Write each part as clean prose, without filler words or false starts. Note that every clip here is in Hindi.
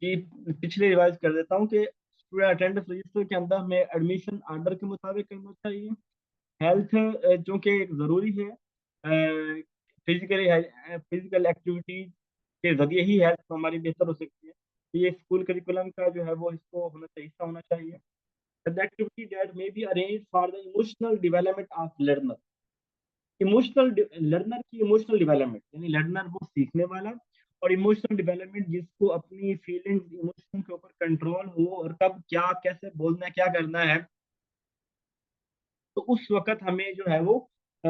कि पिछले रिवाइज कर देता हूँ कि स्टूडेंट अटेंडेंस रजिस्टर के अंदर हमें एडमिशन ऑर्डर के मुताबिक करना चाहिए। हेल्थ जो कि एक ज़रूरी है, फिजिकल एक्टिविटीज के जरिए ही हेल्थ हमारी बेहतर हो सकती है। तो ये स्कूल करिकुलम का जो है वो इसको होना चाहिए, हिस्सा होना चाहिए। The activity that may be arrange for the emotional development of learner. Emotional learner की इमोशनल डेवलपमेंट यानी लर्नर वो सीखने वाला, और इमोशनल डेवलपमेंट जिसको अपनी फीलिंग्स इमोशन के ऊपर कंट्रोल हो और कब क्या कैसे बोलना है क्या करना है, तो उस वक्त हमें जो है वो अ,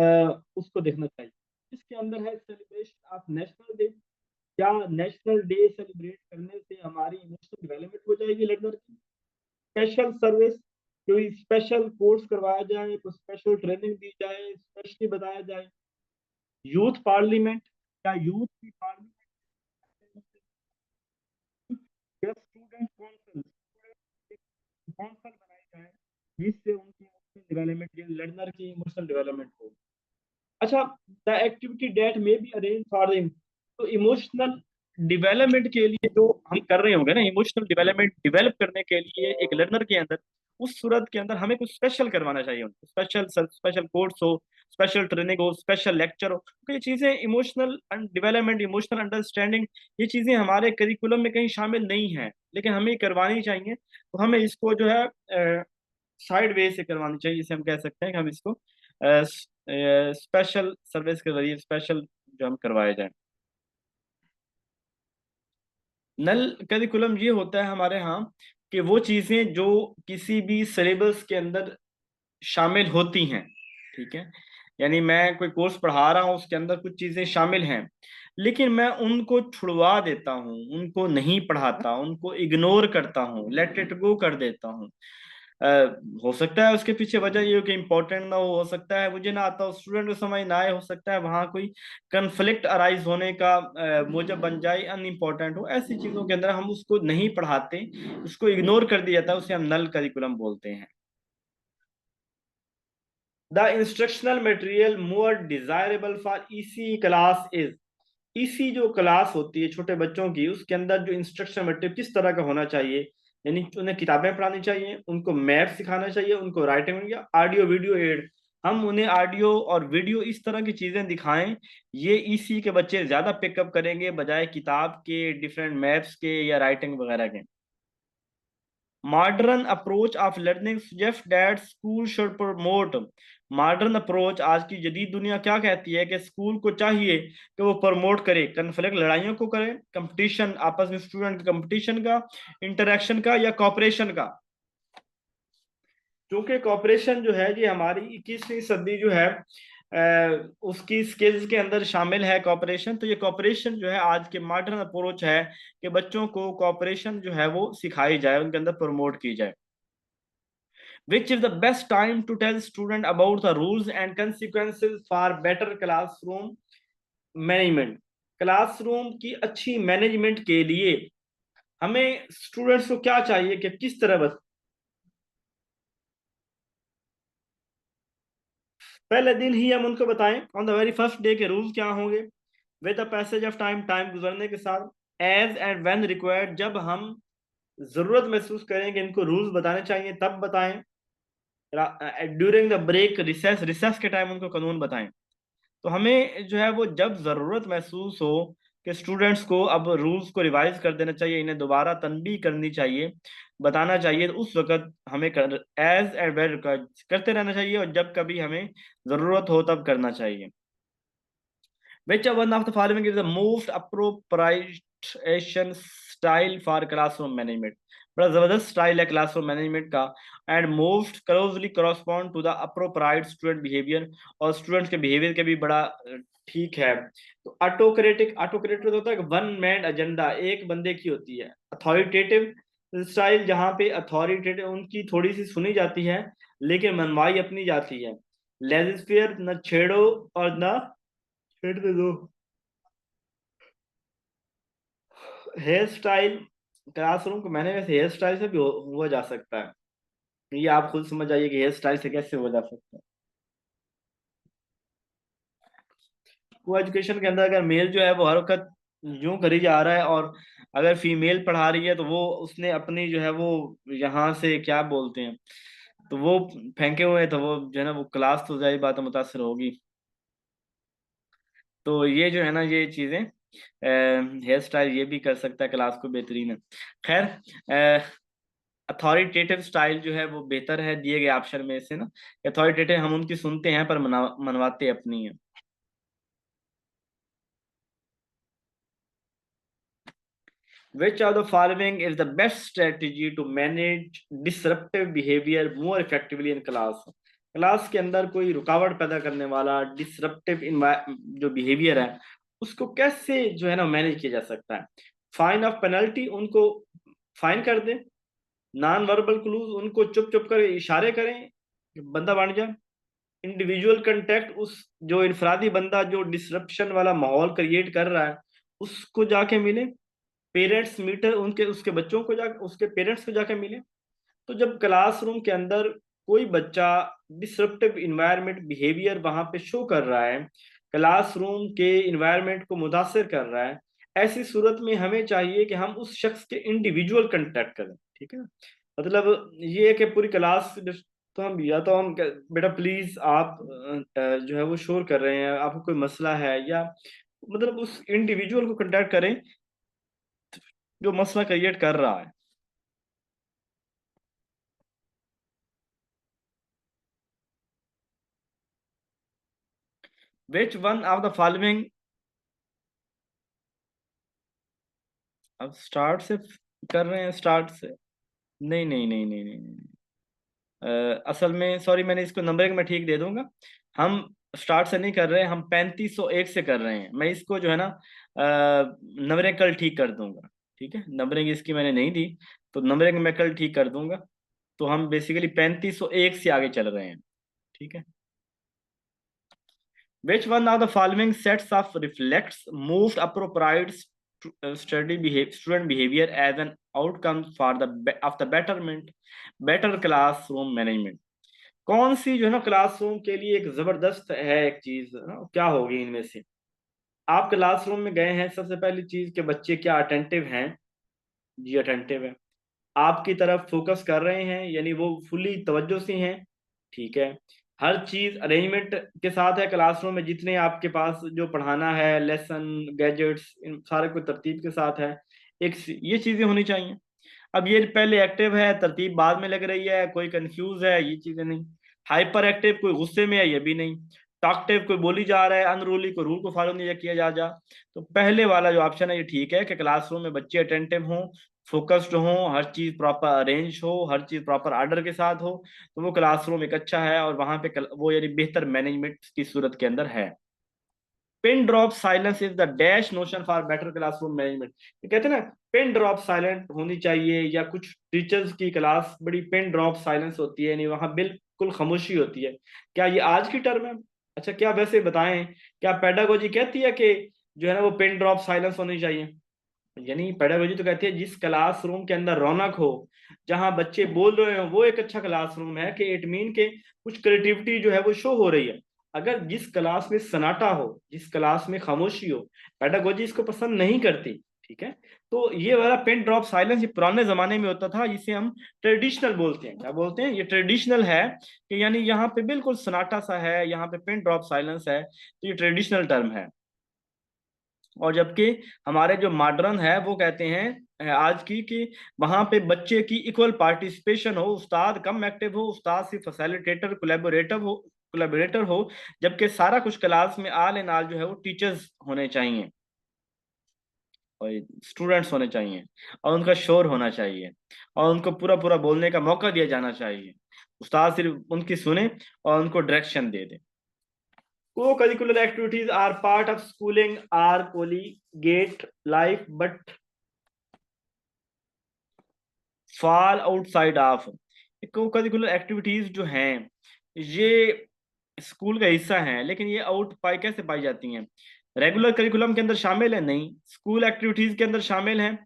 उसको देखना चाहिए। इसके अंदर है सेलिब्रेशन ऑफ नेशनल डे। क्या नेशनल डे सेलिब्रेट करने से हमारी इमोशनल डेवलपमेंट हो जाएगी लर्नर की? स्पेशल सर्विस, कोई स्पेशल कोर्स करवाया जाए, कोई स्पेशल ट्रेनिंग दी जाए, स्पेशली बताया जाए। यूथ पार्लियामेंट, क्या यूथ की पार्लियामेंट या स्टूडेंट काउंसिल काउंसिल बनाई जाए जिससे उनकी इमोशनल डेवलपमेंट लर्नर की इमोशनल डेवलपमेंट हो। अच्छा, द एक्टिविटी डेट में भी अरेंज फॉर द, तो इमोशनल डेवलपमेंट के लिए जो हम कर रहे होंगे ना, इमोशनल डेवलपमेंट डेवलप करने के लिए एक लर्नर के अंदर, उस सूरत के अंदर हमें कुछ स्पेशल करवाना चाहिए उनको, स्पेशल स्पेशल कोर्स हो, स्पेशल ट्रेनिंग हो, स्पेशल लेक्चर हो। तो ये चीजें इमोशनल डेवलपमेंट, इमोशनल अंडरस्टैंडिंग, ये चीजें हमारे करिकुलम में कहीं शामिल नहीं है, लेकिन हमें करवानी चाहिए। तो हमें इसको जो है साइड वे से करवानी चाहिए, जिसे हम कह सकते हैं कि हम इसको स्पेशल सर्विस के जरिए स्पेशल जो हम करवाए जाए। नल करिकुलम ये होता है हमारे यहाँ कि वो चीजें जो किसी भी सिलेबस के अंदर शामिल होती हैं, ठीक है। यानी मैं कोई कोर्स पढ़ा रहा हूँ, उसके अंदर कुछ चीजें शामिल हैं, लेकिन मैं उनको छुड़वा देता हूँ, उनको नहीं पढ़ाता, उनको इग्नोर करता हूँ, लेट इट गो कर देता हूँ। अ, हो सकता है उसके पीछे वजह ये हो कि इम्पोर्टेंट ना हो सकता है मुझे ना आता हो, स्टूडेंट को समझ ना आए, हो सकता है वहां कोई कंफ्लिक्ट अराइज होने का मूजब बन जाए, अनइम्पोर्टेंट हो, ऐसी चीजों के अंदर हम उसको नहीं पढ़ाते, उसको इग्नोर कर दिया जाता है, उसे हम नल करिकुलम बोलते हैं। The instructional material more desirable for EC class is. EC जो क्लास होती है छोटे बच्चों की, उसके अंदर जो इंस्ट्रक्शन मटेरियल किस तरह का होना चाहिए, यानी उन्हें किताबें पढ़ानी चाहिए, उनको मैथ सिखाना चाहिए, उनको राइटिंग या ऑडियो वीडियो एड, हम उन्हें ऑडियो और वीडियो इस तरह की चीजें दिखाएं, ये ईसी के बच्चे ज्यादा पिकअप करेंगे बजाय किताब के डिफरेंट मैथ्स के या राइटिंग वगैरह के। Modern approach of learning suggest that school should promote. Modern approach, आज की जदीद दुनिया क्या कहती है कि स्कूल को चाहिए कि वो प्रमोट करे, कन्फ्लिक्ट लड़ाइयों को करे, कंपटीशन आपस में स्टूडेंट के कंपटीशन का, इंटरेक्शन का या कॉपरेशन का। क्योंकि कॉपरेशन जो है ये हमारी 21वीं सदी जो है उसकी स्किल्स के अंदर शामिल है कॉपरेशन। तो ये कॉपरेशन जो है आज के मॉडर्न अप्रोच है कि बच्चों को कॉपरेशन जो है वो सिखाई जाए, उनके अंदर प्रमोट की जाए। Which is the best time to tell student about the rules and consequences for better classroom management? Classroom की अच्छी मैनेजमेंट के लिए हमें स्टूडेंट्स को क्या चाहिए कि किस तरह, बस पहले दिन ही हम उनको बताएं on the very first day के रूल्स क्या होंगे। With the passage of time, time गुजरने के साथ, एज एंड व्हेन रिक्वायर्ड, जब हम जरूरत महसूस करें कि इनको रूल्स बताने चाहिए तब बताएं। During the break, recess, recess के टाइम उनको कानून बताएं। तो हमें जो है वो जब जरूरत महसूस हो कि स्टूडेंट्स को अब रूल्स को रिवाइज कर देना चाहिए, इन्हें दोबारा तनबीह करनी चाहिए, बताना चाहिए, तो उस वक्त हमें एज एंड वेर करते रहना चाहिए, और जब कभी हमें जरूरत हो तब करना चाहिए। Which one of the following is the most appropriate style for classroom management? बड़ा जबरदस्त स्टाइल है क्लासरूम मैनेजमेंट का, and most closely correspond to the appropriate student behaviour, और स्टूडेंट्स के बिहेवियर के भी बड़ा ठीक है। तो ऑटोक्रेटिक, ऑटोक्रेटिक होता है वन मैन एजेंडा, एक बंदे की होती है। अथॉरिटेटिव स्टाइल, जहाँ पे अथॉरिटेटिव उनकी थोड़ी सी सुनी जाती है लेकिन मनवाई अपनी जाती है। लेजिस्फेयर, न छेड़ो और न छेड़ने दो। हेयर स्टाइल, क्लासरूम को मैंने वैसे हेयर स्टाइल से भी हुआ जा सकता है, ये आप खुद समझ आइए कि हेयर स्टाइल से कैसे हुआ जा सकता है। को एजुकेशन के अंदर अगर मेल जो है वो हर वक्त यूं करी जा रहा है और अगर फीमेल पढ़ा रही है तो वो उसने अपनी जो है वो यहाँ से क्या बोलते हैं, तो वो फेंके हुए हैं, तो वो जो है ना वो क्लास तो जाहिर बात है मुतासर होगी। तो ये जो है ना ये चीजें, हेयर स्टाइल ये भी कर सकता है क्लास को बेहतरीन है। खैर, अथॉरिटेटिव स्टाइल जो है वो बेहतर है दिए गए ऑप्शन में से ना। अथॉरिटेटिव हम उनकी सुनते हैं पर मनवाते अपनी है। Which of the following is the best strategy to manage disruptive behavior more effectively in class? Class के अंदर कोई रुकावट पैदा करने वाला डिसरप्टिव जो बिहेवियर है उसको कैसे जो है ना मैनेज किया जा सकता है। फाइन ऑफ पेनल्टी, उनको फाइन कर दें। नॉन वर्बल क्लूज, उनको चुप चुप कर इशारे करें कि बंदा बन जाए। इंडिविजुअल कंटेक्ट, उस जो इनफरादी बंदा जो डिसरप्शन वाला माहौल क्रिएट कर रहा है उसको जाके मिले। पेरेंट्स मीटर, उनके उसके बच्चों को जा उसके पेरेंट्स को जाके मिले। तो जब क्लासरूम के अंदर कोई बच्चा डिसरप्टिव इन्वायरमेंट बिहेवियर वहां पे शो कर रहा है, क्लासरूम के इन्वायरमेंट को मुतासर कर रहा है, ऐसी सूरत में हमें चाहिए कि हम उस शख्स के इंडिविजुअल कंटेक्ट करें। ठीक है, मतलब ये है कि पूरी क्लास तो हम या तो हम बेटा प्लीज आप जो है वो शोर कर रहे हैं, आपको कोई मसला है, या मतलब उस इंडिविजुअल को कंटेक्ट करें जो मसला क्रिएट कर रहा है। Which one of the following, अब स्टार्ट से कर रहे हैं, स्टार्ट से। नहीं नहीं नहीं नहीं नहीं, नहीं। असल में सॉरी, मैंने इसको नंबरिंग में ठीक दे दूंगा। हम स्टार्ट से नहीं कर रहे हैं, हम 3501 से कर रहे हैं। मैं इसको जो है ना नंबरिंग कल ठीक कर दूंगा। ठीक है, नंबरिंग इसकी मैंने नहीं दी, तो नंबरिंग मैं कल ठीक कर दूंगा। तो हम बेसिकली 3501 से आगे चल रहे हैं। ठीक है। Which one of the following sets of reflects most appropriate student behavior as an outcome for of the better classroom management? कौन सी जो है ना क्लासरूम के लिए एक जबरदस्त है एक चीज ना, क्या होगी इनमें से। आप क्लासरूम में गए हैं, सबसे पहली चीज के बच्चे क्या अटेंटिव हैं? जी अटेंटिव है। आपकी तरफ फोकस कर रहे हैं, यानी वो फुली तवज्जो से हैं। ठीक है। हर चीज अरेंजमेंट के साथ है क्लासरूम में, जितने आपके पास जो पढ़ाना है लेसन गैजेट्स इन सारे को तरतीब के साथ है। एक ये चीजें होनी चाहिए। अब ये पहले एक्टिव है, तरतीब बाद में लग रही है, कोई कंफ्यूज है, ये चीजें नहीं। हाइपर एक्टिव, कोई गुस्से में है, ये भी नहीं। टॉकटिव, कोई बोली जा रहा है, अनरूली, कोई रूल को फॉलो नहीं किया जा तो पहले वाला जो ऑप्शन है ये ठीक है कि क्लासरूम में बच्चे अटेंटिव हों, फोकस्ड हों, हर चीज प्रॉपर अरेंज हो, हर चीज प्रॉपर ऑर्डर के साथ हो, तो वो क्लासरूम एक अच्छा है और वहां पे वो यानी बेहतर मैनेजमेंट की सूरत के अंदर है। Pin drop silence is the dash notion for better classroom management. ये कहते हैं ना पिन ड्रॉप साइलेंट होनी चाहिए, या कुछ टीचर्स की क्लास बड़ी पिन ड्रॉप साइलेंस होती है, नहीं वहां बिल्कुल खामोशी होती है। क्या ये आज की टर्म है? अच्छा, क्या वैसे बताएं, क्या पेडागोजी कहती है कि जो है ना वो पिन ड्रॉप साइलेंस होनी चाहिए? यानी पेडागोजी तो कहती है जिस क्लासरूम के अंदर रौनक हो, जहां बच्चे बोल रहे हो, वो एक अच्छा क्लासरूम है, कि इट मीन के कुछ क्रिएटिविटी जो है वो शो हो रही है। अगर जिस क्लास में सन्नाटा हो, जिस क्लास में खामोशी हो, पेडागोजी इसको पसंद नहीं करती। ठीक है। तो ये वाला पेन ड्रॉप साइलेंस ये पुराने जमाने में होता था, जिसे हम ट्रेडिशनल बोलते हैं। क्या बोलते हैं? ये ट्रेडिशनल है, कि यानी यहाँ पे बिल्कुल सन्नाटा सा है, यहाँ पे पेन ड्रॉप साइलेंस है, तो ये ट्रेडिशनल टर्म है। और जबकि हमारे जो मॉडर्न है वो कहते हैं आज की कि वहां पे बच्चे की इक्वल पार्टिसिपेशन हो, उस्ताद कम एक्टिव हो, उस्ताद सिर्फ फैसिलिटेटर कोलैबोरेटर हो, जबकि सारा कुछ क्लास में आल एंड आल जो है वो टीचर्स होने चाहिए और स्टूडेंट्स होने चाहिए, और उनका शोर होना चाहिए, और उनको पूरा पूरा बोलने का मौका दिया जाना चाहिए। उस्ताद सिर्फ उनकी सुने और उनको direction they they. Co-curricular activities are part of schooling are collegiate life but fall outside of। co-curricular activities जो हैं ये स्कूल का हिस्सा हैं, लेकिन ये आउट पाई कैसे पाई जाती हैं? रेगुलर करिकुलम के अंदर शामिल है? नहीं। स्कूल एक्टिविटीज के अंदर शामिल हैं?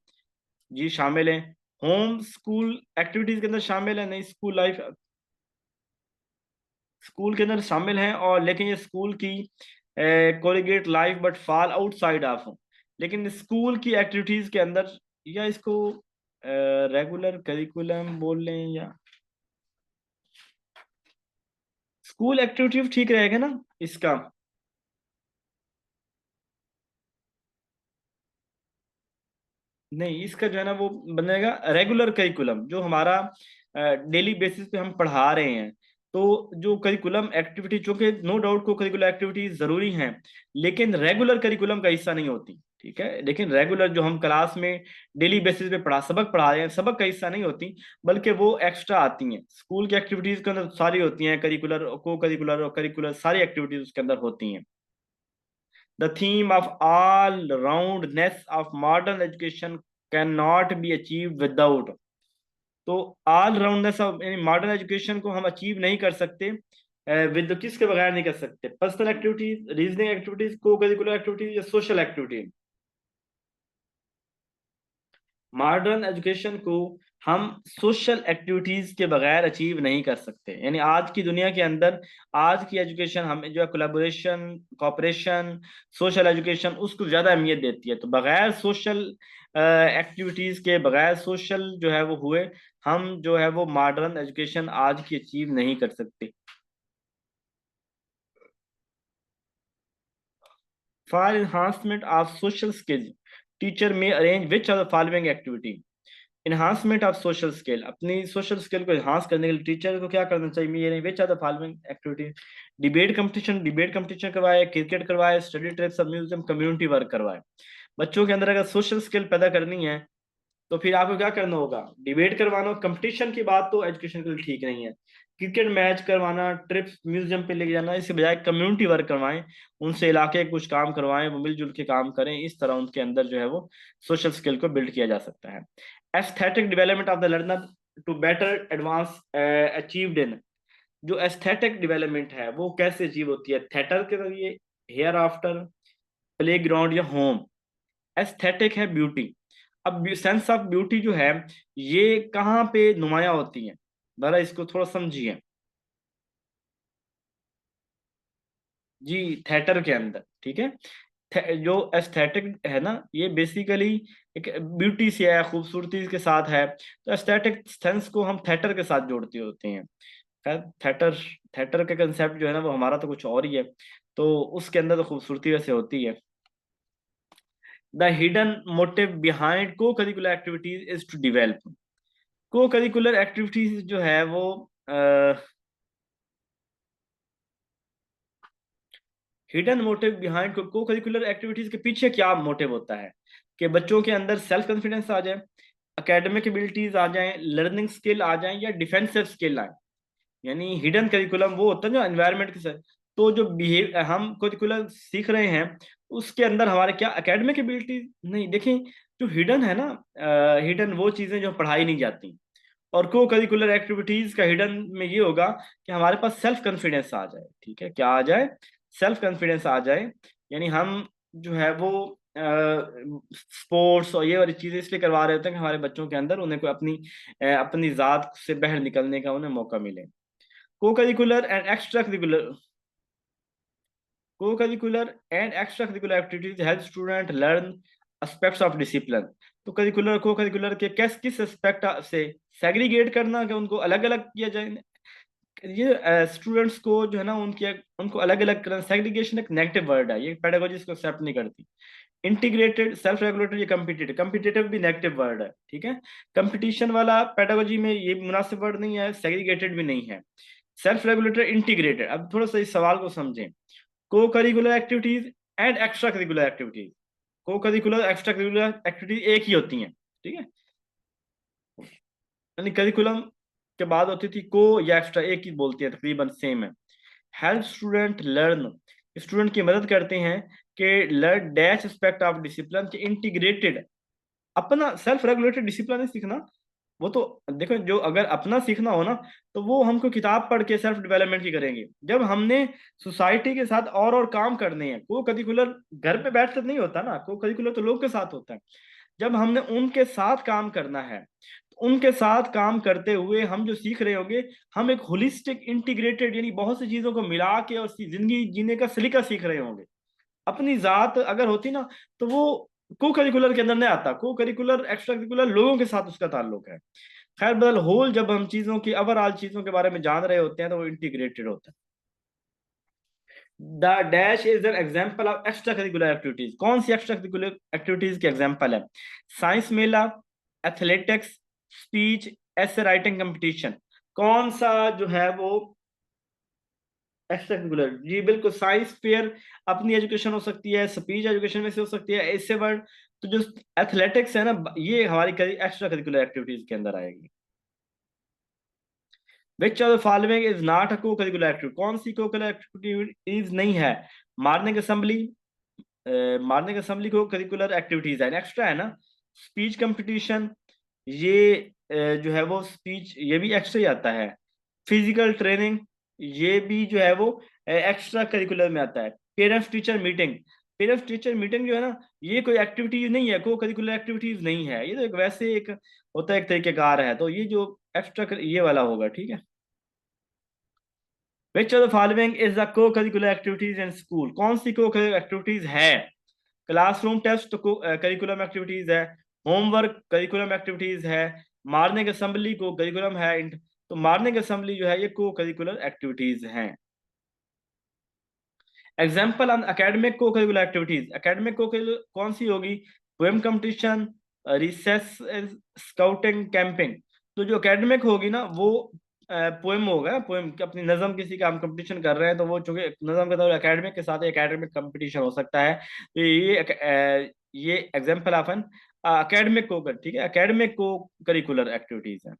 जी शामिल हैं। होम स्कूल एक्टिविटीज के अंदर शामिल है? नहीं। स्कूल लाइफ स्कूल के अंदर शामिल हैं, और लेकिन ये स्कूल की collegiate life but fall outside of, लेकिन स्कूल की एक्टिविटीज के अंदर या इसको रेगुलर करिकुलम बोल लें, या स्कूल एक्टिविटी ठीक रहेगा ना इसका? नहीं, इसका जो है ना वो बनेगा रेगुलर करिकुलम, जो हमारा डेली बेसिस पे हम पढ़ा रहे हैं। तो जो करिकुलम एक्टिविटी, चूंकि नो डाउट को करिकुलर एक्टिविटीज जरूरी हैं, लेकिन रेगुलर करिकुलम का हिस्सा नहीं होती, ठीक है। लेकिन रेगुलर जो हम क्लास में डेली बेसिस पे सबक पढ़ा रहे हैं, सबक का हिस्सा नहीं होती, बल्कि वो एक्स्ट्रा आती हैं। स्कूल की एक्टिविटीज के अंदर सारी होती हैं, करिकुलर, को करिकुलर और करिकुलर सारी एक्टिविटीज उसके अंदर होती हैं। The theme of all-roundness of modern education cannot be achieved without, तो ऑल राउंडनेस ऑफ यानी मॉडर्न एजुकेशन को हम अचीव नहीं कर सकते विद, किसके बगैर नहीं कर सकते? पर्सनल एक्टिविटीज, रीजनिंग एक्टिविटीज, को करिकुलर एक्टिविटीज या सोशल एक्टिविटी। मॉडर्न एजुकेशन को हम सोशल एक्टिविटीज के बगैर अचीव नहीं कर सकते। यानी आज की दुनिया के अंदर आज की एजुकेशन हमें जो है कोलैबोरेशन, कॉपरेशन, सोशल एजुकेशन उसको ज्यादा अहमियत देती है। तो बगैर सोशल एक्टिविटीज के, बगैर सोशल जो है वो हुए, हम जो है वो मॉडर्न एजुकेशन आज की अचीव नहीं कर सकते। For enhancement of social skills teacher में arrange which are the following activity. Enhancement of social skill, अपनी सोशल स्किल को इन्हांस करने के लिए टीचर को क्या करना चाहिए? ये नहीं, which are the following activity. Debate competition करवाए, क्रिकेट करवाए, study trips, museum, community work करवाए। बच्चों के अंदर अगर सोशल स्किल पैदा करनी है तो फिर आपको क्या करना होगा? डिबेट करवाना। कंपटीशन की बात तो एजुकेशन के लिए ठीक नहीं है। क्रिकेट मैच करवाना, ट्रिप्स म्यूजियम पे लेके जाना, इसके बजाय कम्युनिटी वर्क करवाएं, उनसे इलाके के कुछ काम करवाएं, वो मिलजुल के काम करें। इस तरह उनके अंदर जो है वो सोशल स्किल को बिल्ड किया जा सकता है। Aesthetic development of the learner to better advance achieved in, जो एस्थेटिक डेवलपमेंट है वो कैसे अचीव होती है? थिएटर के जरिए, हेयर आफ्टर, प्ले ग्राउंड या होम। एस्थेटिक है ब्यूटी। अब सेंस ऑफ ब्यूटी जो है ये कहाँ पे नुमाया होती है? जरा इसको थोड़ा समझिए जी। थिएटर के अंदर, ठीक है। जो एस्थेटिक है ना, ये बेसिकली एक ब्यूटी से है, खूबसूरती के साथ है। तो एस्थेटिक सेंस को हम थिएटर के साथ जोड़ते होते हैं। खैर, थिएटर थिएटर का कंसेप्ट जो है ना वो हमारा तो कुछ और ही है। तो उसके अंदर तो खूबसूरती वैसे होती है। The hidden motive behind co curricular activities is to develop. Co curricular activities जो है वो hidden motive behind co curricular activities के पीछे क्या मोटिव होता है? कि बच्चों के अंदर सेल्फ कॉन्फिडेंस आ जाए, एकेडमिक एबिलिटीज आ जाएं, लर्निंग स्किल आ जाएं, या डिफेंसिव स्किल आए। यानी हिडन करिकुलम वो होता है जो एनवायरनमेंट के साथ। तो जो बिहेव हम करिकुलर सीख रहे हैं उसके अंदर हमारे क्या एकेडमिक एबिलिटीज नहीं, देखें जो हिडन है ना, हिडन वो चीजें जो पढ़ाई नहीं जाती। और को करिकुलर एक्टिविटीज का हिडन में ये होगा कि हमारे पास सेल्फ कॉन्फिडेंस आ जाए। ठीक है, क्या आ जाए? सेल्फ कॉन्फिडेंस आ जाए। यानी हम जो है वो स्पोर्ट्स और ये वाली चीजें इसलिए करवा रहे होते हैं कि हमारे बच्चों के अंदर उन्हें कोई अपनी जात से बाहर निकलने का उन्हें मौका मिले। को curricular and extra curricular co-curricular and extracurricular activities help student learn aspects of discipline। तो करिकुलर को करिकुलर के किस किस एस्पेक्ट से सेग्रीगेट करना, कि उनको अलग अलग किया जाए। ये स्टूडेंट्स को जो है ना उनके उनको अलग अलग करना। सेग्रीगेशन एक नेगेटिव वर्ड है, ये पेडागोजी इसको एक्सेप्ट नहीं करती। इंटीग्रेटेड, सेल्फ रेगुलेटेड, ये कम्पिटेटिव, कम्पिटेटिव भी नेगेटिव वर्ड है, ठीक है। कंपटीशन वाला पेडागोजी में ये मुनासिब वर्ड नहीं है, सेग्रीगेटेड भी नहीं है। Self regulated, integrated. अब थोड़ा सा इस सवाल को समझें। को curricular activities and extra curricular activities, को करिकुलर एक्स्ट्रा करिकुलर एक्टिविटीज एक ही होती हैं, ठीक है। यानी करिकुलम के बाद होती थी को या एक्स्ट्रा, एक ही बोलती है, तकरीबन सेम है। हेल्प स्टूडेंट लर्न, स्टूडेंट की मदद करते हैं कि learn dash aspect of discipline के इंटीग्रेटेड। अपना सेल्फ रेगुलेटेड डिसिप्लिन नहीं सीखना, वो तो देखो, जो अगर अपना सीखना हो ना तो वो हमको किताब पढ़ के सेल्फ डेवलपमेंट की करेंगे। जब हमने सोसाइटी के साथ और काम करने हैं, को करिकुलर घर पे बैठ कर नहीं होता ना, को करिकुलर तो लोग के साथ होता है। जब हमने उनके साथ काम करना है, तो उनके साथ काम करते हुए हम जो सीख रहे होंगे, हम एक होलिस्टिक इंटीग्रेटेड यानी बहुत सी चीजों को मिला के और जिंदगी जीने का सलीका सीख रहे होंगे। अपनी जात अगर होती ना तो वो को करिकुलर के अंदर नहीं आता। को करिकुलर एक्स्ट्रा करिकुलर लोगों के साथ उसका ताल्लुक है। खैर बदल होल जब हम चीजों की ओवरऑल चीजों के बारे में जान रहे होते हैं तो वो इंटीग्रेटेड होता है। The dash is an example of extra curricular activities. कौन सी एक्स्ट्रा करिकुलर एक्टिविटीज की एग्जाम्पल है? साइंस मेला, एथलेटिक्स, स्पीच, ऐसे राइटिंग कंपटीशन। कौन सा जो है वो एक्स्ट्रा करिकुलर? जी बिल्कुल, साइंस फेयर अपनी एजुकेशन हो सकती है, स्पीच एजुकेशन में से हो सकती है, ऐसे वर्ड। तो जो एथलेटिक्स है ना, ये हमारी एक्स्ट्रा करिकुलर एक्टिविटीज के अंदर आएगी। विच of the following is not a को करिकुलर एक्टिविटी? कौन सी को करिकुलर एक्टिविटीज नहीं है? मॉर्निंग असेंबली, मॉर्निंग असेंबली को करिकुलर एक्टिविटीज है, एक्स्ट्रा है ना। स्पीच कंपटीशन, ये जो है वो स्पीच ये भी एक्स्ट्रा ही आता है। फिजिकल ट्रेनिंग, ये भी जो है वो एक्स्ट्रा करिकुलर में आता है। Parents teacher meeting, parents teacher meeting जो है ना, ये कोई एक्टिविटीज नहीं है, को करिकुलर एक्टिविटीज नहीं है, ये तो एक वैसे एक होता है, एक तरीकेकार है, तो ये जो एक्स्ट्रा ये वाला होगा, ठीक है। विच of the following is the को करिकुलर एक्टिविटीज इन स्कूल? कौन सी को करिकुलर एक्टिविटीज है? क्लासरूम टेस्ट को करिकुलम एक्टिविटीज है, होमवर्क करिकुलम एक्टिविटीज है, मॉर्निंग असेंबली को करिकुलम है। तो मॉर्निंग असेंबली जो है ये को करिकुलर एक्टिविटीज हैं। एग्जाम्पल ऑन एकेडमिक को करिकुलर एक्टिविटीज, एकेडमिक को कौन सी होगी? Poem competition, recess, scouting, camping. तो जो एकेडमिक होगी ना वो पोएम होगा, पोएम अपनी नज़म, किसी का हम कंपटीशन कर रहे हैं तो वो चूंकि नज़म का तो एकेडमिक के साथ एकेडमिक कंपटीशन हो सकता है, तो ये एग्जाम्पल ऑफ एन एकेडमिक को, ठीक है, एकेडमिक को करिकुलर एक्टिविटीज है।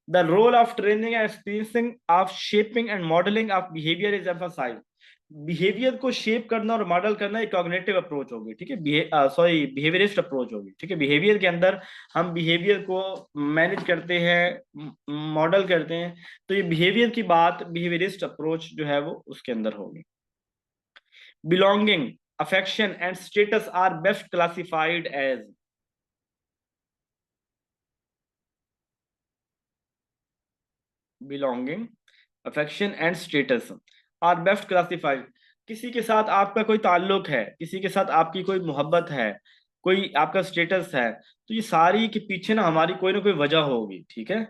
The role of training and experiencing of shaping and modeling of behavior is emphasized. Behaviour को शेप करना और मॉडल करना एक कॉग्निटिव अप्रोच होगी, ठीक है, सॉरी बिहेवियरिस्ट अप्रोच होगी, ठीक है। बिहेवियर के अंदर हम बिहेवियर को मैनेज करते हैं, मॉडल करते हैं, तो ये बिहेवियर की बात बिहेवियरिस्ट अप्रोच जो है वो उसके अंदर होगी। Belonging, affection and status are best classified as. Belonging, affection and status are best classified. किसी के साथ आपका कोई ताल्लुक है, किसी के साथ आपकी कोई मोहब्बत है, कोई आपका स्टेटस है, तो ये सारी के पीछे ना कोई वजह होगी, ठीक है।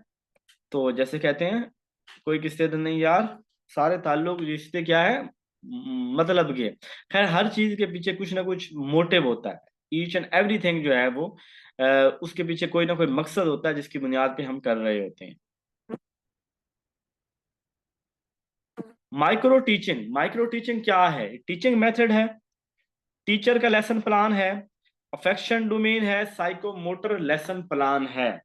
तो जैसे कहते हैं, कोई किससे तो नहीं यार, सारे ताल्लुक रिश्ते क्या है, मतलब के। खैर हर चीज के पीछे कुछ ना कुछ मोटिव होता है। ईच एंड एवरीथिंग जो है वो उसके पीछे कोई ना कोई मकसद होता है जिसकी बुनियाद पे हम कर रहे होते हैं। माइक्रो टीचिंग, माइक्रो टीचिंग क्या है? टीचिंग मेथड है, टीचर का लेसन प्लान है, अफेक्शन डोमेन है, साइकोमोटर लेसन प्लान है।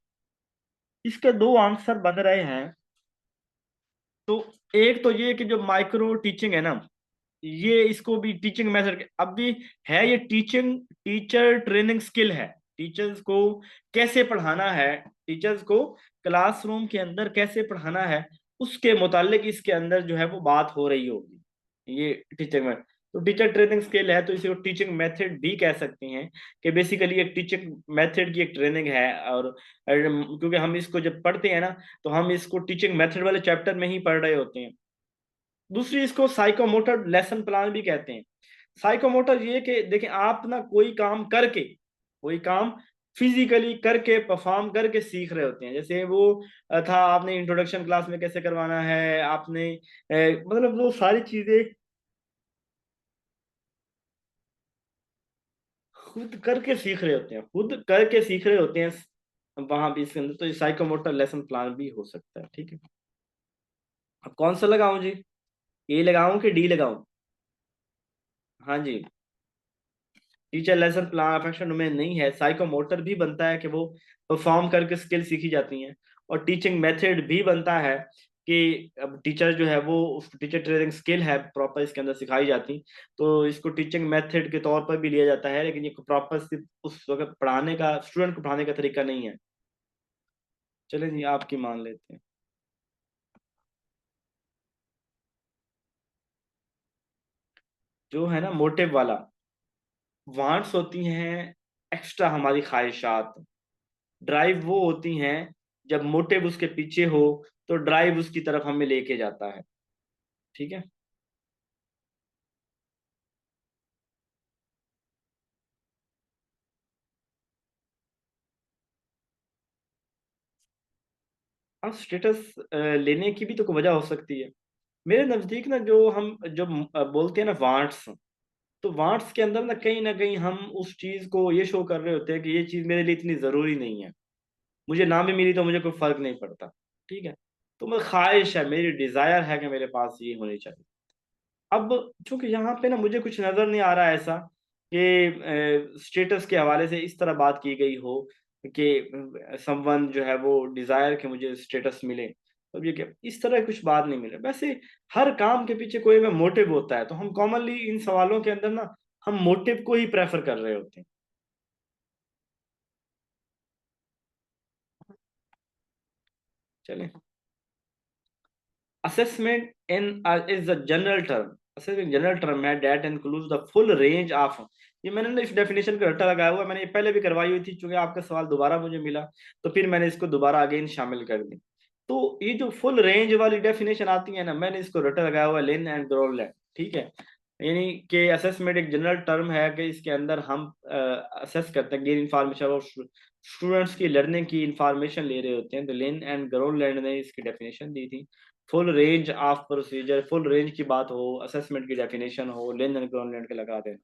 इसके दो आंसर बन रहे हैं। तो एक तो ये कि जो माइक्रो टीचिंग है ना, ये इसको भी टीचिंग मेथड अब भी है, ये टीचिंग टीचर ट्रेनिंग स्किल है। टीचर्स को कैसे पढ़ाना है, टीचर्स को क्लासरूम के अंदर कैसे पढ़ाना है, उसके मुतालिक इसके अंदर जो है वो बात हो रही होगी, ये टीचिंग में। तो टीचर ट्रेनिंग स्किल है, तो इसे टीचिंग मेथड भी कह सकते हैं, कि बेसिकली एक टीचिंग मेथड की एक ट्रेनिंग है। और क्योंकि हम इसको जब पढ़ते हैं ना, तो हम इसको टीचिंग मेथड वाले चैप्टर में ही पढ़ रहे होते हैं। दूसरी इसको साइकोमोटर लेसन प्लान भी कहते हैं। साइकोमोटर ये कि देखिए, आप ना कोई काम करके, कोई काम फिजिकली करके परफॉर्म करके सीख रहे होते हैं। जैसे वो था, आपने इंट्रोडक्शन क्लास में कैसे करवाना है, आपने मतलब वो सारी चीजें खुद करके सीख रहे होते हैं, खुद करके सीख रहे होते हैं वहां भी इसके अंदर। तो ये साइकोमोटर लेसन प्लान भी हो सकता है, ठीक है। अब कौन सा लगाऊं जी? ए लगाऊं कि डी लगाऊं? हाँ जी, टीचर लेसन प्लान अफेक्शन में नहीं है। साइकोमोटर भी बनता है कि वो परफॉर्म करके स्किल सीखी जाती हैं, और टीचिंग मेथड भी बनता है कि अब टीचर जो है वो टीचर ट्रेनिंग स्किल है प्रॉपर इसके अंदर सिखाई जाती। तो इसको टीचिंग मेथड के तौर पर भी लिया जाता है, लेकिन ये प्रॉपर सिर्फ उस वक्त पढ़ाने का, स्टूडेंट को पढ़ाने का तरीका नहीं है। चलें जी, आपकी मान लेते हैं। जो है ना मोटिव वाला, वांट्स होती हैं एक्स्ट्रा हमारी ख्वाहिशात, ड्राइव वो होती हैं जब मोटिव उसके पीछे हो, तो ड्राइव उसकी तरफ हमें लेके जाता है, ठीक है। अब स्टेटस लेने की भी तो कोई वजह हो सकती है। मेरे नज़दीक ना जो हम जो बोलते हैं ना वांट्स, तो वांट्स के अंदर ना कहीं हम उस चीज़ को ये शो कर रहे होते हैं कि ये चीज़ मेरे लिए इतनी ज़रूरी नहीं है, मुझे ना भी मिली तो मुझे कोई फ़र्क नहीं पड़ता। ठीक है, तो मैं ख्वाहिश है, मेरी डिज़ायर है कि मेरे पास ये होनी चाहिए। अब चूंकि यहाँ पे ना मुझे कुछ नज़र नहीं आ रहा है ऐसा कि स्टेटस के हवाले से इस तरह बात की गई हो कि समवन जो है वो डिज़ायर कि मुझे स्टेटस मिले, तो ये क्या इस तरह कुछ बात नहीं मिले। वैसे हर काम के पीछे कोई ना मोटिव होता है, तो हम कॉमनली इन सवालों के अंदर ना हम मोटिव को ही प्रेफर कर रहे होते हैं। चलें। Assessment in is a general term. Assessment general term है that includes the full range of, ये मैंने ना इस डेफिनेशन का रट्टा लगाया हुआ है, मैंने ये पहले भी करवाई हुई थी, चूंकि आपका सवाल दोबारा मुझे मिला तो फिर मैंने इसको दोबारा अगेन शामिल कर दी। तो ये जो फुल रेंज वाली डेफिनेशन आती है ना, मैंने इसको रट्टा लगाया हुआ है लेन एंड ग्रोनलैंड। ठीक है, यानी कि असेसमेंट एक जनरल टर्म है कि इसके अंदर हम असेस करते हैं, गेन इंफॉर्मेशन और स्टूडेंट्स की लर्निंग की इंफॉर्मेशन ले रहे होते हैं। तो लेन एंड ग्रोनलैंड ने इसकी डेफिनेशन दी थी। Full range of procedure, full range की बात हो, असेसमेंट की डेफिनेशन हो, लेन एंड ग्राउंडलैंड के लगा देना।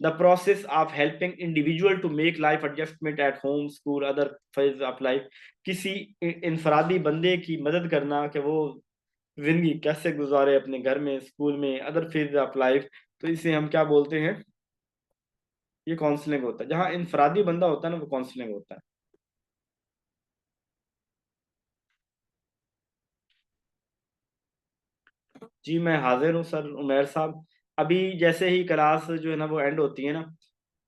The process of helping individual to make life adjustment at home, school, other phase of life, किसी इंफरादी बंदे की मदद करना कि वो जिंदगी कैसे गुजारे अपने घर में, स्कूल में, अदर फेज ऑफ लाइफ, तो इसे हम क्या बोलते हैं, ये काउंसलिंग होता है। जहाँ इंफरादी बंदा होता है ना वो काउंसलिंग होता है। जी मैं हाजिर हूँ सर उमेर साहब। अभी जैसे ही क्लास जो है ना वो एंड होती है ना,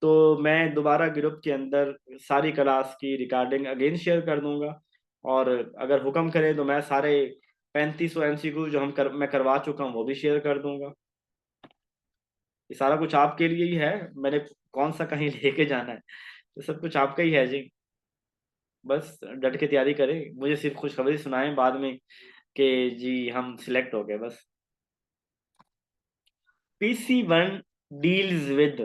तो मैं दोबारा ग्रुप के अंदर सारी क्लास की रिकॉर्डिंग अगेन शेयर कर दूंगा। और अगर हुक्म करे तो मैं सारे 3500 एमसीक्यू जो मैं करवा चुका हूँ वो भी शेयर कर दूंगा। ये सारा कुछ आपके लिए ही है, मैंने कौन सा कहीं लेके जाना है, तो सब कुछ आपका ही है जी। बस डट के तैयारी करें, मुझे सिर्फ खुशखबरी सुनाएं बाद में कि जी हम सिलेक्ट हो गए बस। PC1 डील्स विद,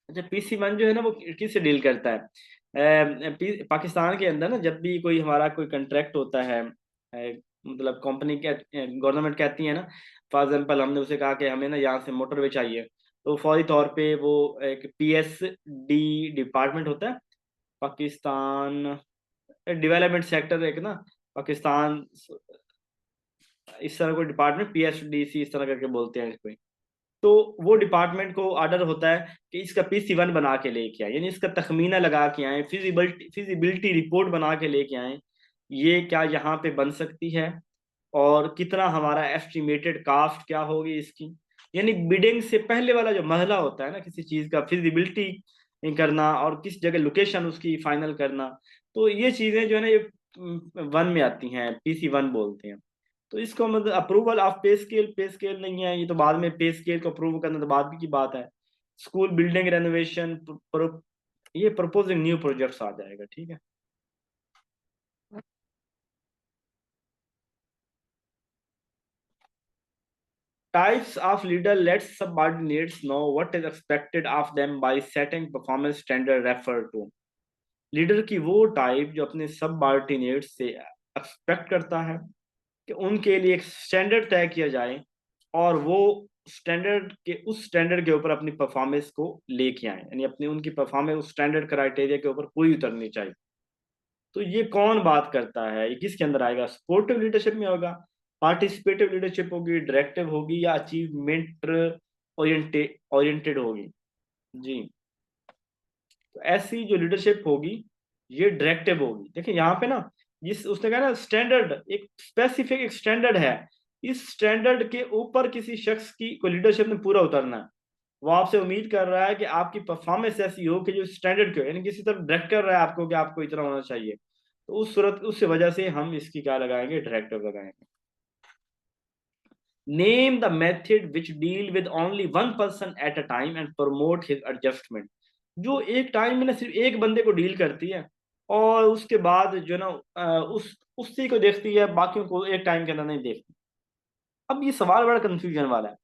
अच्छा PC1 जो है ना वो किससे डील करता है? पाकिस्तान के अंदर ना जब भी कोई हमारा कोई कंट्रैक्ट होता है, मतलब कंपनी के गवर्नमेंट कहती है ना, फॉर एग्जाम्पल हमने उसे कहा कि हमें ना यहाँ से मोटरवे चाहिए, तो फौरी तौर पे वो एक PSD डिपार्टमेंट होता है, पाकिस्तान डेवलपमेंट सेक्टर एक ना, पाकिस्तान, इस तरह कोई डिपार्टमेंट PSDC इस तरह करके बोलते हैं इसको। तो वो डिपार्टमेंट को ऑर्डर होता है कि इसका PC1 बना के लेके आए, यानी इसका तखमीना लगा के आए, फिजिबिलिटी रिपोर्ट बना के लेके आए, ये क्या यहाँ पे बन सकती है और कितना हमारा एस्टिमेटेड कास्ट क्या होगी इसकी। यानी बिडिंग से पहले वाला जो मरहला होता है ना किसी चीज का, फिजिबिलिटी करना और किस जगह लोकेशन उसकी फाइनल करना, तो ये चीजें जो है ना ये वन में आती हैं, PC1 बोलते हैं। तो इसको मतलब अप्रूवल ऑफ पे स्केल नहीं है, ये तो बाद में पे स्केल को अप्रूव करना तो बाद की बात है। स्कूल बिल्डिंग रेनोवेशन, ये प्रपोजिंग न्यू प्रोजेक्ट्स आ जाएगा। ठीक है। Types of leader lets subordinates know what is expected of them by setting performance standard refer to. Leader की वो टाइप जो अपने सबऑर्डिनेट से एक्सपेक्ट करता है कि उनके लिए एक स्टैंडर्ड तय किया जाए और वो स्टैंडर्ड के उस स्टैंडर्ड के ऊपर अपनी परफॉर्मेंस को लेके आए, यानी अपनी उनकी परफॉर्मेंस उस स्टैंडर्ड क्राइटेरिया के ऊपर पूरी उतरनी चाहिए। तो ये कौन बात करता है, ये किसके अंदर आएगा? सपोर्टिव लीडरशिप में होगा, पार्टिसिपेटिव लीडरशिप होगी, डायरेक्टिव होगी, या अचीवमेंट ओरिएंटेड होगी? जी, तो ऐसी जो लीडरशिप होगी ये डायरेक्टिव होगी। देखिए यहाँ पे ना, जिस उसने कहा ना स्टैंडर्ड, एक स्पेसिफिक एक स्टैंडर्ड है, इस स्टैंडर्ड के ऊपर किसी शख्स की को लीडरशिप में पूरा उतरना है। वो आपसे उम्मीद कर रहा है कि आपकी परफॉर्मेंस ऐसी हो कि जो स्टैंडर्ड के हो, यानी किसी तरफ डायरेक्ट कर रहा है आपको कि आपको इतना होना चाहिए। तो उस सूरत उस वजह से हम इसकी क्या लगाएंगे, डायरेक्टिव लगाएंगे। Name the method which deal with only one person at a time and promote his adjustment, जो एक टाइम में ना सिर्फ एक बंदे को डील करती है और उसके बाद जो ना उस उसी को देखती है, बाकियों को एक टाइम के अंदर नहीं देखती। अब ये सवाल बड़ा कंफ्यूजन वाला है।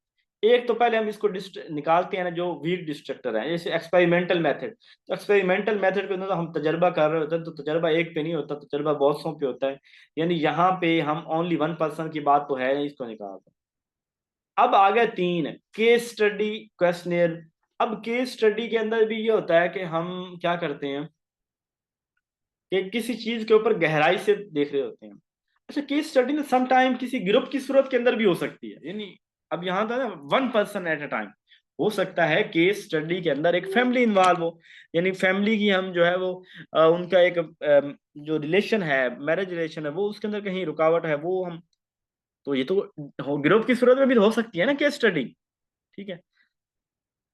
एक तो पहले हम इसको निकालते हैं ना, जो वीक डिस्ट्रक्टर है, जैसे एक्सपेरिमेंटल मेथड। तो एक्सपेरिमेंटल मेथड के अंदर तो हम तजर्बा कर रहे होते हैं, तो तजर्बा एक पे नहीं होता, तजर्बा बहुत सौ पे होता है। यानी यहाँ पे हम ओनली वन पर्सन की बात तो है नहीं, इसको निकालते हैं। अब आ गया तीन, केस स्टडी क्वेश्चनियर। अब केस स्टडी के अंदर भी ये होता है कि हम क्या करते हैं कि किसी चीज के ऊपर गहराई से देख रहे होते हैं। अच्छा, केस स्टडी ना सम टाइम किसी ग्रुप की सूरत के अंदर भी हो सकती है, यानी अब यहाँ था ना one person at a time. हो सकता है केस स्टडी के अंदर एक फैमिली इन्वॉल्व हो, यानी फैमिली की हम जो है वो उनका एक जो रिलेशन है, मैरिज रिलेशन है, वो उसके अंदर कहीं रुकावट है, वो हम, तो ये तो ग्रुप की सूरत में भी हो सकती है ना केस स्टडी। ठीक है,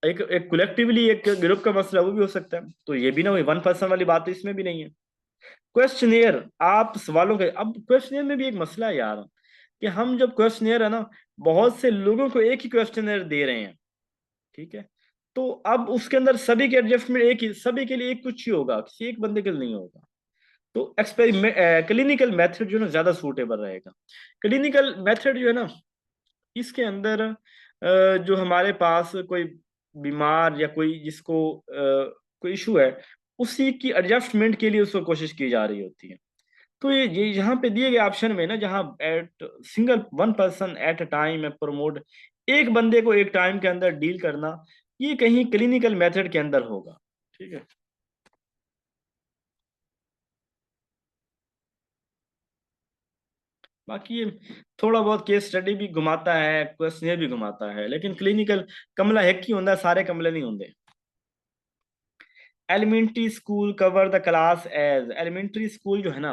एक एक कलेक्टिवली एक ग्रुप का मसला वो भी हो सकता है, तो ये भी ना हुई वन पर्सन वाली बात तो इसमें भी नहीं है। क्वेश्चनियर, आप सवालों के, अब क्वेश्चनियर में भी एक मसला है यार, कि हम जब क्वेश्चनियर है ना, बहुत से लोगों को एक ही क्वेश्चनियर दे रहे हैं। ठीक है, तो अब उसके अंदर सभी के एडजस्टमेंट एक ही, सभी के लिए एक कुछ ही होगा, किसी एक बंदे के लिए नहीं होगा। तो एक्सपेरिमेंट क्लिनिकल मेथड जो है ना ज्यादा सूटेबल रहेगा। क्लिनिकल मेथड जो है ना, इसके अंदर जो हमारे पास कोई बीमार या कोई जिसको कोई इशू है, उसी की एडजस्टमेंट के लिए उसको कोशिश की जा रही होती है। तो ये यहाँ पे दिए गए ऑप्शन में ना, जहाँ at single one person at a time promote, एक बंदे को एक टाइम के अंदर डील करना, ये कहीं क्लिनिकल मेथड के अंदर होगा। ठीक है, बाकी ये थोड़ा बहुत केस स्टडी भी घुमाता है, क्वेश्चनियर भी घुमाता है, लेकिन क्लिनिकल कमला एक ही होता है, सारे कमले नहीं होंगे। Elementary school cover the class as, elementary school जो है ना,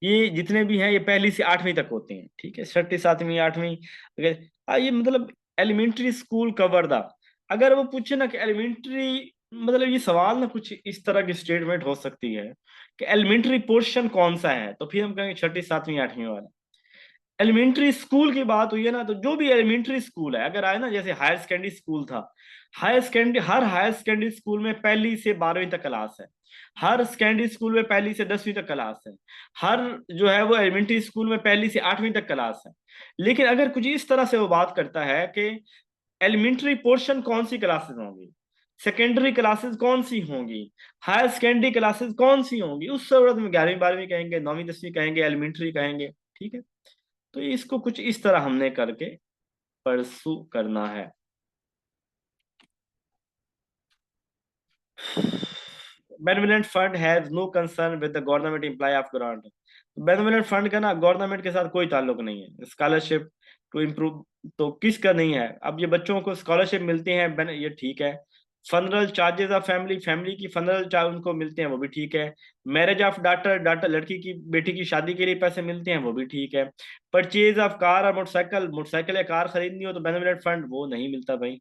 ये जितने भी हैं ये पहली से आठवीं तक होते हैं। ठीक है, छठी सातवीं आठवीं, अगर ये मतलब एलिमेंट्री स्कूल कवर द, अगर वो पूछे ना कि एलिमेंट्री, मतलब ये सवाल ना कुछ इस तरह की स्टेटमेंट हो सकती है कि एलिमेंट्री पोर्शन कौन सा है, तो फिर हम कहेंगे छठी सातवीं आठवीं वाला। एलिमेंट्री स्कूल की बात हुई है ना, तो जो भी एलिमेंट्री स्कूल है, अगर आए ना, जैसे हायर सेकेंडरी स्कूल था, हायर सेकेंडरी, हर हायर सेकेंडरी स्कूल में पहली से बारहवीं तक क्लास है, हर सेकेंडरी स्कूल में पहली से दसवीं तक क्लास है, हर जो है वो एलिमेंट्री स्कूल में पहली से आठवीं तक क्लास है। लेकिन अगर कुछ इस तरह से वो बात करता है कि एलिमेंट्री पोर्शन कौन सी क्लासेस होंगी, सेकेंडरी क्लासेस कौन सी होंगी, हायर सेकेंडरी क्लासेस कौन सी होंगी, उस सूरत में ग्यारहवीं बारहवीं कहेंगे, नौवीं दसवीं कहेंगे, एलिमेंट्री कहेंगे। ठीक है, तो इसको कुछ इस तरह हमने करके परसू करना है। Benevolent fund has no concern with the government employ of grant. Benevolent fund का ना गवर्नमेंट के साथ कोई ताल्लुक नहीं है। स्कॉलरशिप टू इम्प्रूव, तो किसका नहीं है, अब ये बच्चों को स्कॉलरशिप मिलती है, ये ठीक है। Funeral charges of family, family की फनरल चार्ज उनको मिलते हैं, वो भी ठीक है। मैरिज ऑफ डॉटर, डॉटर लड़की की बेटी की शादी के लिए पैसे मिलते हैं, वो भी ठीक है। परचेज ऑफ कार और मोटरसाइकिल, मोटरसाइकिल या कार खरीदनी हो तो बेनिफिट फंड वो नहीं मिलता भाई।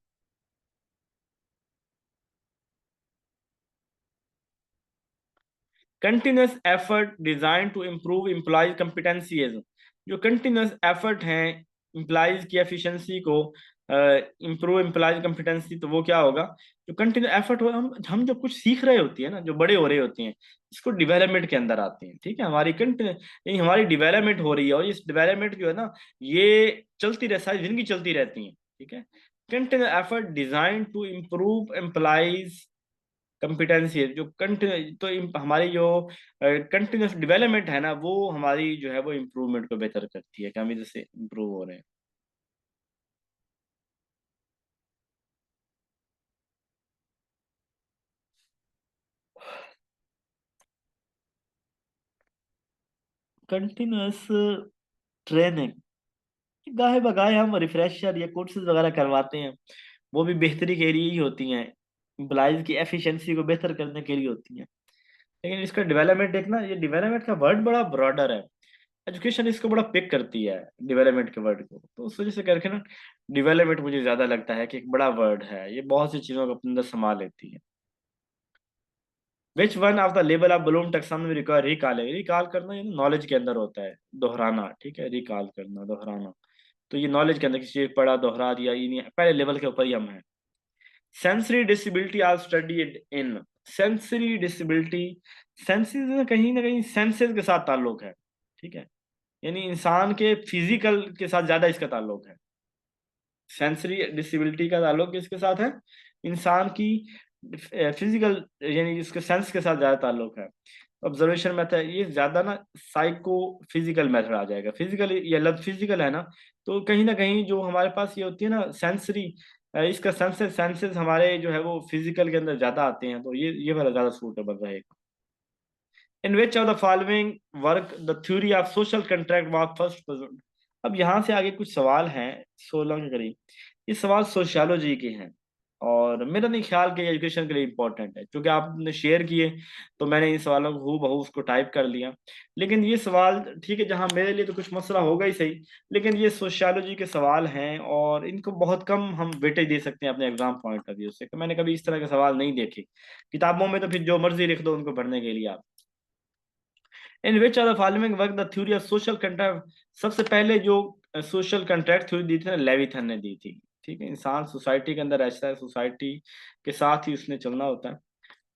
Continuous effort design to improve employees competencies, जो कंटिन्यूस एफर्ट हैं एम्प्लॉयज की एफिशिएंसी को इम्प्रूव एम्प्लॉयज कम्पिटेंसी, तो वो क्या होगा, जो कंटिन्यू एफर्ट हो, हम जो कुछ सीख रहे होती है ना, जो बड़े हो रहे होते हैं, इसको डेवलपमेंट के अंदर आते हैं। ठीक है, हमारी कंटिन्यू, यानी हमारी डेवलपमेंट हो रही है, और इस डेवलपमेंट जो है ना, ये चलती रह, सारी जिंदगी चलती रहती है। ठीक है, continue effort design to improve employees competency है, जो कंटिन्यू, तो हमारी जो कंटिन्यूस डेवलपमेंट है ना, वो हमारी जो है वो इम्प्रूवमेंट को बेहतर करती है कि हम जैसे इम्प्रूव हो रहे हैं। कंटिन्यूस ट्रेनिंग, गाहे बगाए हम रिफ्रेशर या कोर्सेज वगैरह करवाते हैं, वो भी बेहतरी के लिए ही होती हैं, एम्प्लॉयज की एफिशिएंसी को बेहतर करने के लिए होती हैं। लेकिन इसका डेवलपमेंट देखना, ये डेवलपमेंट का वर्ड बड़ा ब्रॉडर है, एजुकेशन इसको बड़ा पिक करती है डेवलपमेंट के वर्ड को, तो उस वजह से करके ना डेवलपमेंट मुझे ज्यादा लगता है कि एक बड़ा वर्ड है, ये बहुत सी चीजों को अपने अंदर संभाल लेती है। Which one of the level of Bloom taxonomy require recall, recall करना ये नॉलेज के अंदर होता है, दोहराना। ठीक है, रिकॉल करना, दोहराना, तो ये नॉलेज के अंदर किसी चीज पढ़ा, दोहरा दिया, ये नहीं, पहले लेवल के ऊपर ही हम हैं। Sensory disability are studied in, sensory disability, senses ना कहीं सेंसेस के साथ ताल्लुक है। ठीक है, यानी इंसान के फिजिकल के साथ ज्यादा इसका ताल्लुक है। सेंसरी डिसेबिलिटी का ताल्लुक किसके साथ है? इंसान की फिजिकल यानी जिसके सेंस के साथ ज्यादा ताल्लुक है। ऑब्जर्वेशन मेथड ये ज्यादा ना साइको फिजिकल मेथड आ जाएगा। फिजिकल ये लफ्ज फिजिकल है ना, तो कहीं ना कहीं जो हमारे पास ये होती है ना सेंसरी, इसका सेंसेस हमारे जो है वो फिजिकल के अंदर ज्यादा आते हैं, तो ये वाला ज्यादा सूटेबल रहेगा। In which of the following work the theory of social contract was first present. अब यहाँ से आगे कुछ सवाल हैं 16 के करीब। ये सवाल सोशियोलॉजी के हैं और मेरा नहीं ख्याल कि एजुकेशन के लिए इंपॉर्टेंट है, क्योंकि आपने शेयर किए तो मैंने इन सवालों को हूबहू उसको टाइप कर लिया। लेकिन ये सवाल ठीक है, जहाँ मेरे लिए तो कुछ मसला होगा ही सही, लेकिन ये सोशियोलॉजी के सवाल हैं और इनको बहुत कम हम वेटेज दे सकते हैं अपने एग्जाम पॉइंट ऑफ व्यू से। तो मैंने कभी इस तरह के सवाल नहीं देखे किताबों में, तो फिर जो मर्जी लिख दो उनको पढ़ने के लिए आप। In which are the following work the theory of social contract. सबसे पहले जो सोशल कंट्रैक्ट थ्योरी दी थी ना, लेविथन ने दी थी। ठीक है, इंसान सोसाइटी के अंदर रहता है, सोसाइटी के साथ ही उसने चलना होता है।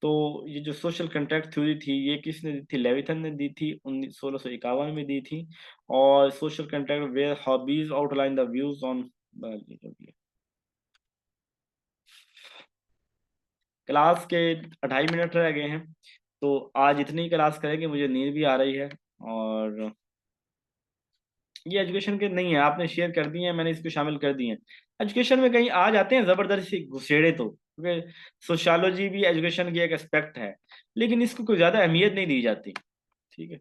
तो ये जो सोशल कंट्रैक्ट थ्योरी थी ये किसने दी थी? लेविथन ने दी थी, 1651 में दी थी। और social contract where Hobbes outline the views on. Class के 2.5 मिनट रह गए हैं, तो आज इतनी क्लास करेंगे, मुझे नींद भी आ रही है। और ये एजुकेशन के नहीं है, आपने शेयर कर दिए हैं, मैंने इसको शामिल कर दिए हैं। एजुकेशन में कहीं आ जाते हैं जबरदस्ती घुसेड़े तो, क्योंकि सोशियोलॉजी भी एजुकेशन की एक एस्पेक्ट है, लेकिन इसको कोई ज्यादा अहमियत नहीं दी जाती। ठीक है।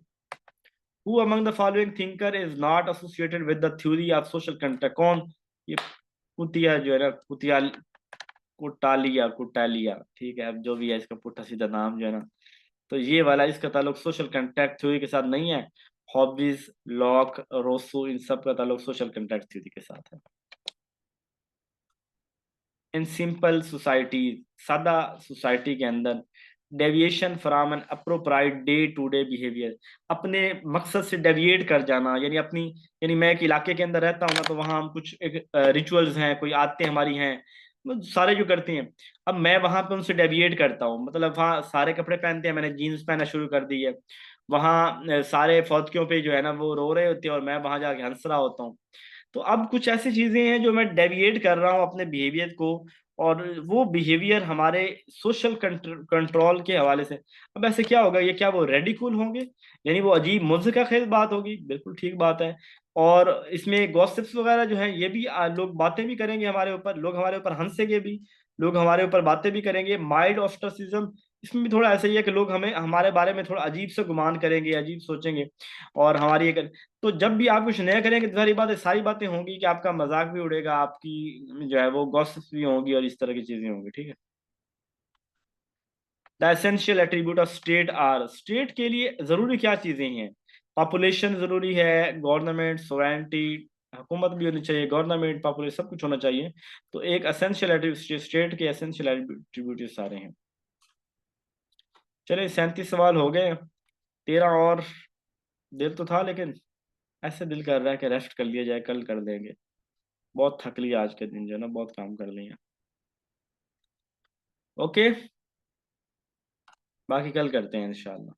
Who among the following thinker is not associated with the theory of social contract? कौन? ये कुतिया जो है ना, कुतिया कुटालिया कुटालिया, ठीक है, अब जो भी है इसका पुट्ठा सीधा नाम जो है ना, तो ये वाला इसका ताल्लुक सोशल कंट्रैक्ट थ्योरी के साथ नहीं है। हॉबीज, लॉक, रोसो, इन सब का ताल्लुक सोशल कंट्रैक्ट थ्योरी के साथ है। इन सिंपल सोसाइटी, सादा सोसाइटी के अंदर deviation from an appropriate day to day behaviour, अपने मकसद से डेविएट कर जाना, यानी अपनी, यानी मैं एक इलाके के अंदर रहता हूँ ना, तो वहाँ हम कुछ एक रिचुअल्स हैं, कोई आदतें हमारी हैं, सारे जो करते हैं, अब मैं वहां पे उनसे डेविएट करता हूँ, मतलब वहाँ सारे कपड़े पहनते हैं, मैंने जीन्स पहनना शुरू कर दी है। वहाँ सारे फौतकियों पे जो है ना वो रो रहे होते हैं और मैं वहां जाके हंस रहा होता हूँ। तो अब कुछ ऐसी चीजें हैं जो मैं डेविएट कर रहा हूँ अपने बिहेवियर को, और वो बिहेवियर हमारे सोशल कंट्रोल के हवाले से। अब ऐसे क्या होगा, ये क्या वो रेडिकूल होंगे, यानी वो अजीब मुझसे खेल बात होगी, बिल्कुल ठीक बात है। और इसमें गॉसिप्स वगैरह जो है ये भी लोग बातें भी करेंगे हमारे ऊपर, लोग हमारे ऊपर हंसेंगे भी, लोग हमारे ऊपर बातें भी करेंगे। माइल्ड ऑस्ट्रसिज्म, इसमें भी थोड़ा ऐसा ही है कि लोग हमें हमारे बारे में थोड़ा अजीब से गुमान करेंगे, अजीब सोचेंगे। और हमारी एक, तो जब भी आप कुछ नया करेंगे तो सारी बातें होंगी कि आपका मजाक भी उड़ेगा, आपकी जो है वो गॉसिप्स भी होंगी और इस तरह की चीजें होंगी। ठीक है। The essential attribute of state are, state के लिए जरूरी क्या चीजें हैं? पॉपुलेशन जरूरी है, गवर्नमेंट, सोवेरेंटी, हुकूमत भी होनी चाहिए, गवर्नमेंट, पॉपुलेशन, सब कुछ होना चाहिए। तो एक एसेंशियल एट्रीब्यूट, स्टेट के एसेंशियल एट्रीब्यूट सारे हैं। चलिए 37 सवाल हो गए। 13 और दिल तो था, लेकिन ऐसे दिल कर रहा है कि रेस्ट कर लिया जाए, कल कर लेंगे। बहुत थक लिया आज के दिन जो है ना, बहुत काम कर लिया। ओके, बाकी कल करते हैं इंशाल्लाह।